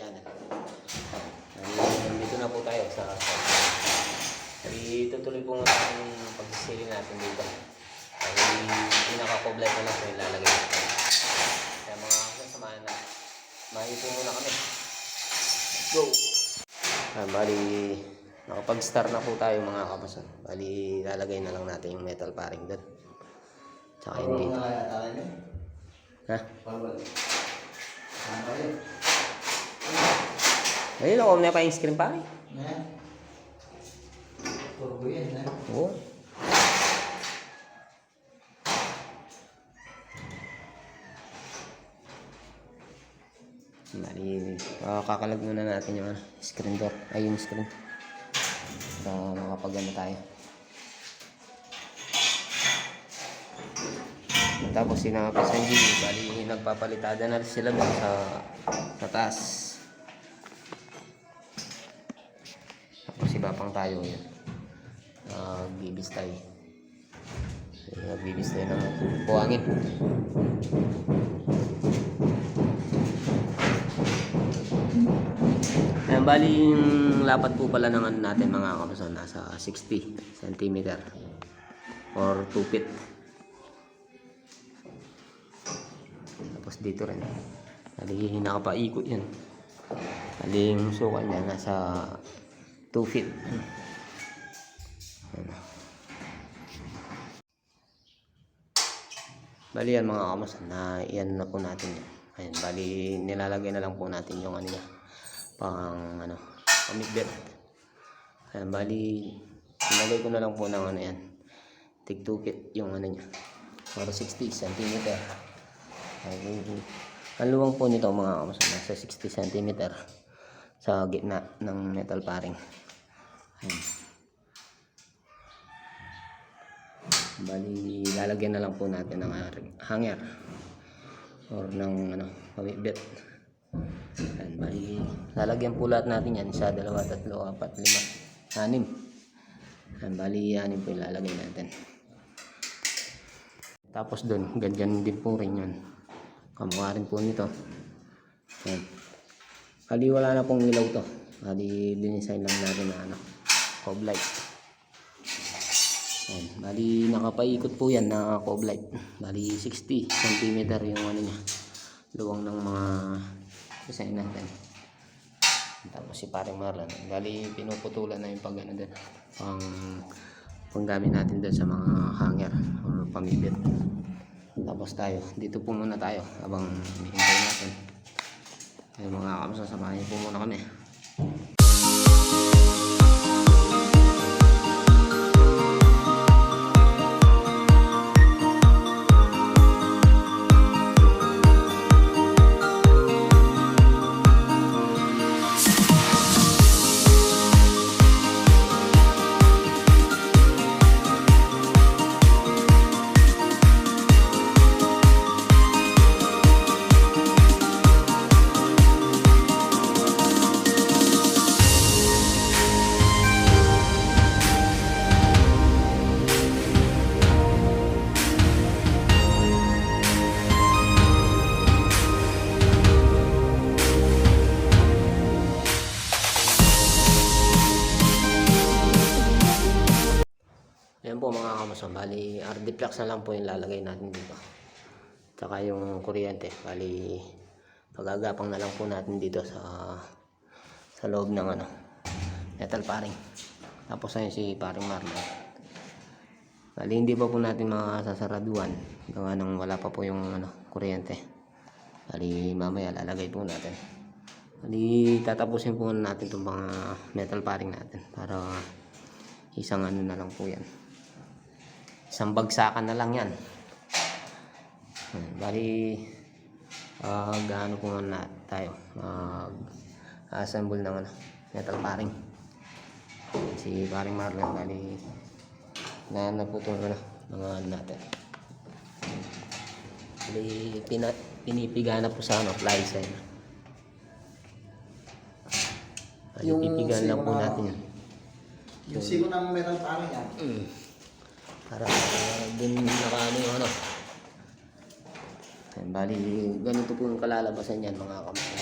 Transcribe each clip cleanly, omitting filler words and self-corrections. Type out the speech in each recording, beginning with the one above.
channel. Nandito na po tayo sa tutuloy po muna ang pagsisili natin dito. Ay pinaka-coblight na lang po ilalagay natin. Kaya mga kasamahan na, maipo muna kami. Let's go! Bali, nakapag-start na po tayo mga kapason. Bali, lalagay na lang natin yung metal paring doon. Tsaka yun dito. Ha? Ayun ako, na pa yung screen pare. Turbo yan, ha? Oo. Bali, kakalag muna natin yung screen door. Ay, yung screen. Para makapagano tayo. Tapos sinakapisan din, bali nagpapalitada na sila doon sa taas. Tapos iba pang tayo yun. Nagbibis tayo. Nagbibis tayo ng buhangin. Ayan, bali yung lapat po pala ng ano natin mga kapason, nasa 60 cm or 2 feet. Tapos dito rin. Bali nakapaikot yan. Bali yung sukat niya nasa 2 feet. Ayan. Bali yan mga kapason, na iyan na po natin yan. Ayan, bali nilalagay na lang po natin yung ano niya, pang ano, pamidbit. Ayan, bali nilagay ko na lang po ng ano yan, tig 2 feet yung ano niya, para 60 cm. Ay, ang luwang po nito mga kamuso, nasa 60 cm sa gitna ng metal paring. Ayan. Bali lalagyan na lang po natin ng hanger or ng ano, pamidbit. Ayan, bali lalagyan po lahat natin yan, 1, 2, 3, 4, 5, 6. Ayan, bali 6 po ilalagay natin. Tapos doon, ganyan din po rin yun, kamukha rin po nito. Ayan, bali wala na pong ilaw to, bali dinisign lang natin na ano, cob light. Ayan, bali nakapaikot po yan na cob light. Bali 60 cm yung ano niya, luwang ng mga design natin. Tapos si paring Marlon, bali pinuputulan na yung pag ano din, panggamit natin doon sa mga hanger or pamibit. Tapos tayo, dito po muna tayo habang hinihintay natin. Ay mga kamuso, samahin po muna kami. Ayan po mga kamuso, bali RD flux na lang po yung lalagay natin dito. Tsaka yung kuryente, bali pagagapang na lang po natin dito sa loob ng ano, metal paring. Tapos ayun si paring Marlon. Bali hindi pa po natin makasasaraduan gawa nang wala pa po yung ano, kuryente. Bali mamaya lalagay po natin. Bali tatapusin po natin itong mga metal paring natin para isang ano na lang po yan, isang bagsakan na lang yan. Bali gaano po na tayo assemble ng ano, metal paring. Si paring Marlon, bali na po itong ano, mga ano natin. Bali pinipiga na po sa ano, fly sign. Bali pipigan lang po natin yan. Yung siko ng metal paring yan. Para din nakaano yung ano. Bali ganito po yung kalalabasan yan mga kamuso.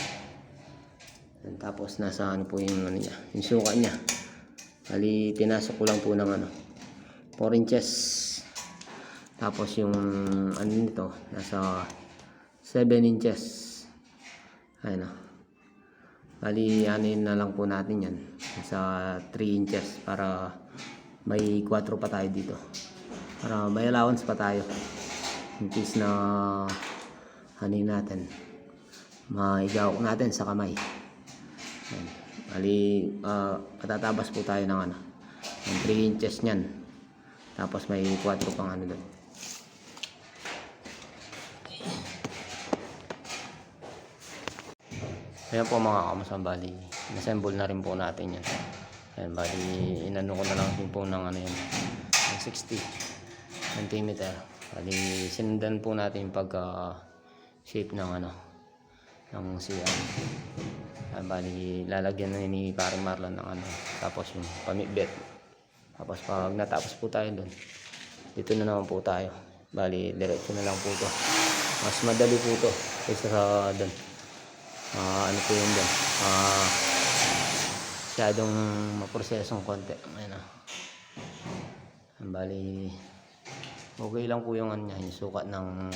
Yan, tapos nasa ano po yung ano niya, yung suka niya. Bali, pinasok ko lang po ng ano, 4 inches. Tapos yung ano nito, nasa 7 inches. Ayun o. Bali, anin na lang po natin yan. Nasa 3 inches para may 4 pa tayo dito. Para may allowance pa tayo. In case na hanin natin. Maigawak natin sa kamay. Ayan. Bali, patatabas po tayo ng ano, ng 3 inches nyan. Tapos may 4 pang ano doon. Ayan po mga kamasang, bali, nassemble na rin po natin yan. Ayan, bali, inano ko na lang din po ng ano yun, ng 60 cm. Bali, sinundan po natin yung pagka shape ng ano, ng CR. Ayan, bali, lalagyan na ni Paring Marlon ng ano, tapos yung pamibet. Tapos pag natapos po tayo doon, dito na naman po tayo. Bali, diretso na lang po to. Mas madali po to kaysa sa doon. Ano po yun doon? Masyadong maprosesong konti. Ayan o. Bali, okay lang po yung ano niya, yung sukat ng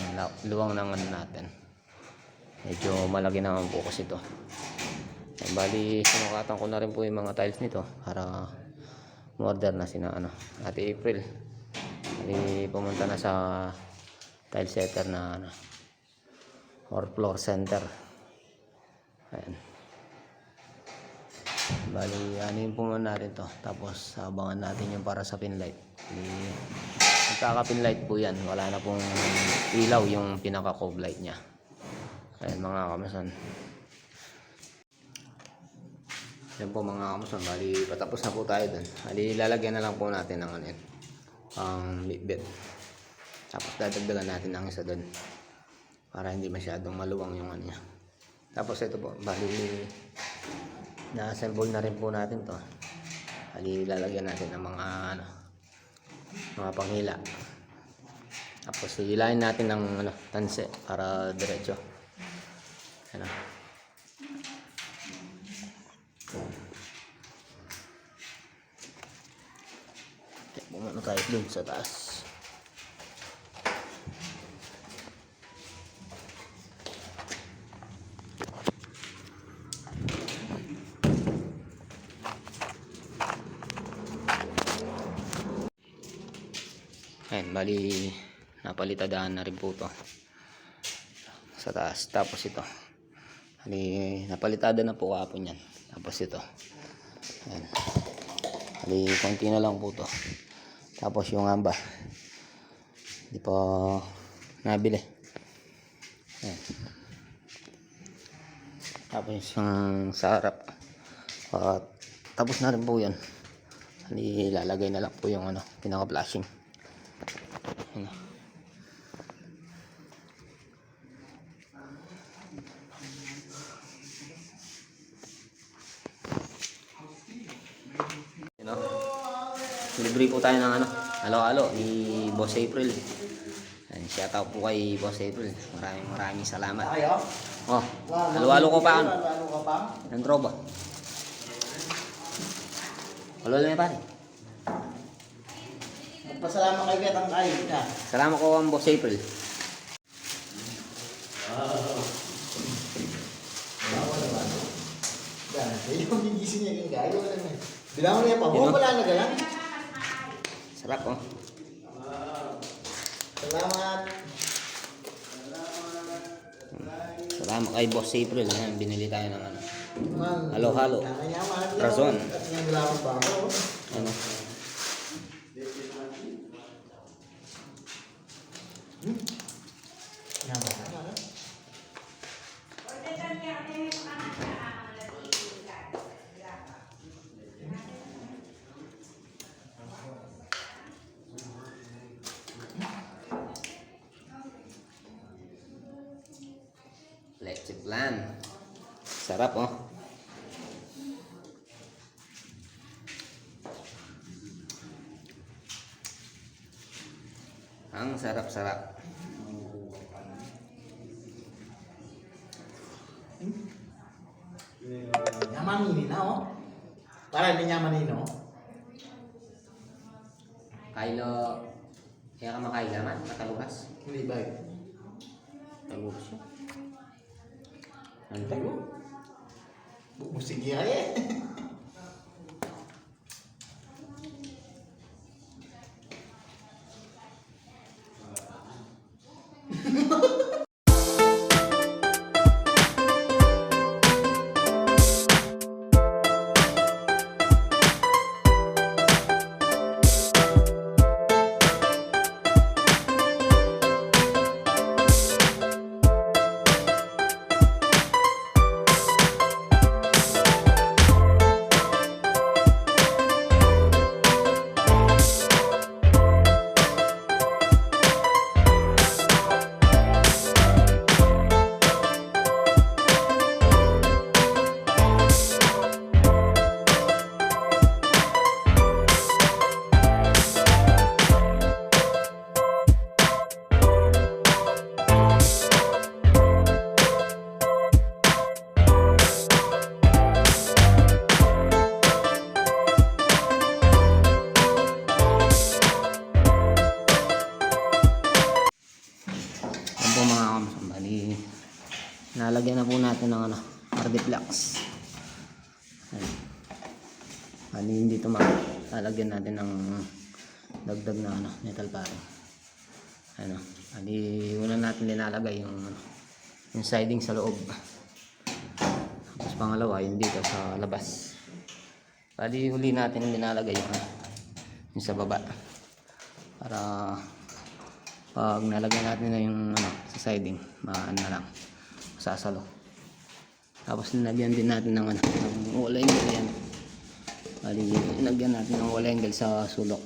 luwang ng ano natin. Medyo malaki naman po kasi ito. Bali, sinukatan ko na rin po yung mga tiles nito para order na sina ano, Ate April. Bali, pumunta na sa tile setter na ano, or floor center. Ayan. Bali, ano yung pumunta natin to. Tapos, abangan natin yung para sa pinlight. Magkaka-pinlight po yan. Wala na pong ilaw yung pinaka-cove light nya. Ayan mga kamasan. Ayan po mga kamasan. Bali, patapos na po tayo dun. Bali, lalagyan na lang po natin ng ano yun, ang bit. Tapos, dadagdagan natin ang isa dun. Para hindi masyadong maluwang yung ano nya. Tapos ito po, bali na-assemble na rin po natin to. Bali lalagyan natin ng mga ano, mga panghila. Tapos hilahin natin ng ano, tanse para diretso. Ano. Bumano tayo dun sa taas. Ayan, bali napalitadaan na rin po ito sa taas. Tapos ito, bali napalitada na po kapon yan. Tapos ito, ayan, bali konti na lang po ito. Tapos yung hamba hindi pa nabili. Ayan. Tapos yung sa harap, tapos na rin po yan. Bali lalagay na lang po yung ano, pinaka flashing. Ano. Libre po tayo ng ano, halo-halo ni Boss April. Shout out po kay Boss April. Maraming salamat. Oh, halo-halo ko pa ano. Ng tropa. Halo lang yan pare. Pasalamat kay Betang kayo ka. Salamat ko ang Boss April. Yung gigising niya yung gayo. Bilang mo niya pa. Buong wala na gala. Sarap oh. Salamat. Salamat kay Boss April. Ayan, binili tayo ng ano, Man. halo-halo. Rason. At naglawan pa ako. Ano? Leche plan. Sarap oh. Ang sarap-sarap. Namamini na, oh. Para hindi niya manino. Kailo, kaya ka makailaman, matalugas. Hindi ba? Talugas siya. Ano Tayo. Bubusig yan eh. Yan po mga kamasang. Bali, nalagyan na po natin ng ano, Ardiplex. Ayan. Bali, hindi ito lalagyan natin ng dagdag na ano, metal paring. Ano, bali, una natin linalagay yung ano, yung siding sa loob. Tapos pangalawa, yung dito sa labas. Bali, huli natin linalagay yung, ano, yung sa baba. Para pag nalagyan natin na yung ano, sa siding, maan na lang, sasalo. Tapos nilagyan din natin ng ano, ng wall angle yan. Bali, nilagyan natin ng wall angle sa sulok.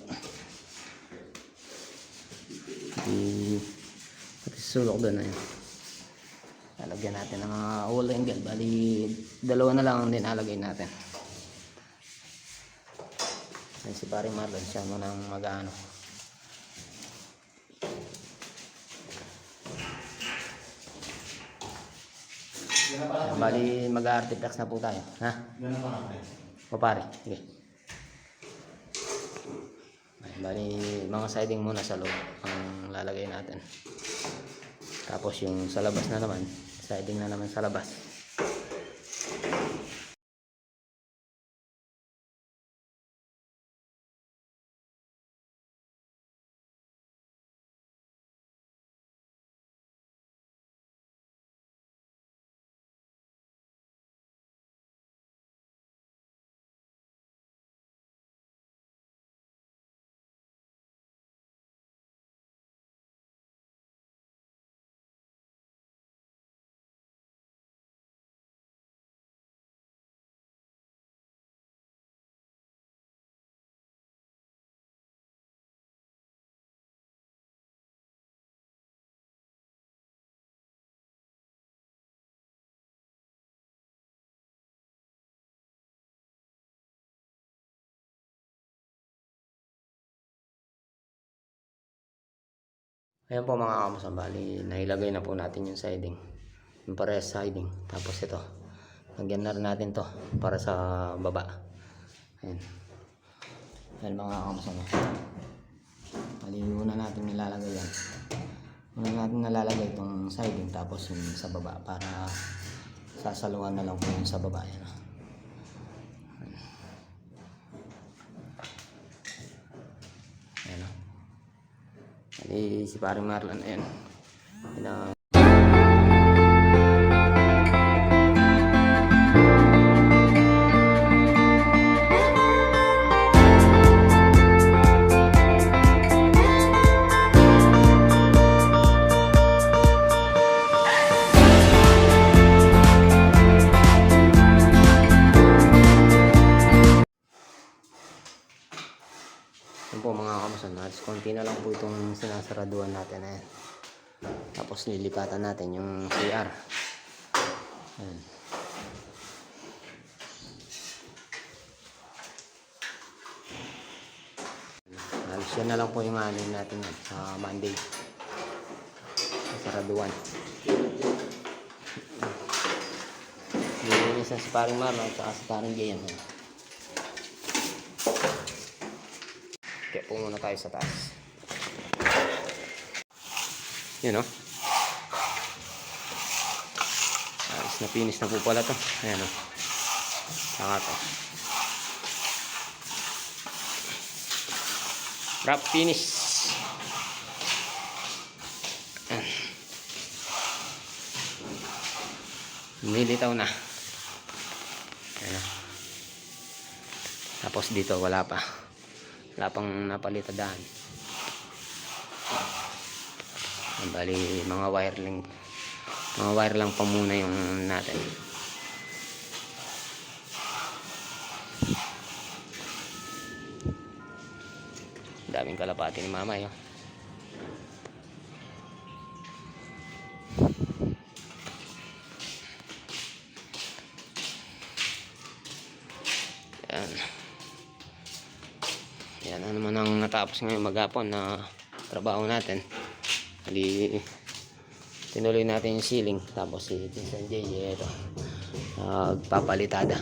Pati sa sulok doon na yun. Nalagyan natin ng wall angle. Bali, dalawa na lang ang dinalagay natin. Yan si Pare Marlon, siya mo nang mag-ano. Bali, mag-artifacts na po tayo. Ha? Ganun pa nga. O pare, sige. Bali, mga siding muna sa loob ang lalagay natin. Tapos yung sa labas na naman, siding na naman sa labas. Ayan po mga kamasang, bali nailagay na po natin yung siding, yung parehas siding. Tapos ito, lagyan na rin natin to para sa baba. Ayan, ayan mga kamasang, bali una natin nilalagay yan. Una natin nalalagay itong siding, tapos yung sa baba para sasaluhan na lang po yung sa baba. Ayan. Ayan. Si Pare Marlon, ayan. Yan po mga kamusan, konti na lang po itong sinasaraduan natin. Ayan. Tapos lilipatan natin yung CR. Ayan. Alis yan na lang po yung anin natin yan, sa Monday. Saraduan. minsan si paring Marlon at si paring Jayan. Kaya po muna tayo sa taas. Yun o. Ayos na finish na po pala to. Ayan o. Saka to. Wrap finish. Ayan. Nilitaw na. Ayan. Tapos dito wala pa. Wala pang napalitadahan. Bali mga wire lang pa muna yung natin. Daming kalapati ni mama yun. Yan. Yan na naman ang natapos ngayon maghapon na trabaho natin. Hindi tinuloy natin yung ceiling. Tapos si Pinsan Jay ito, papalitada.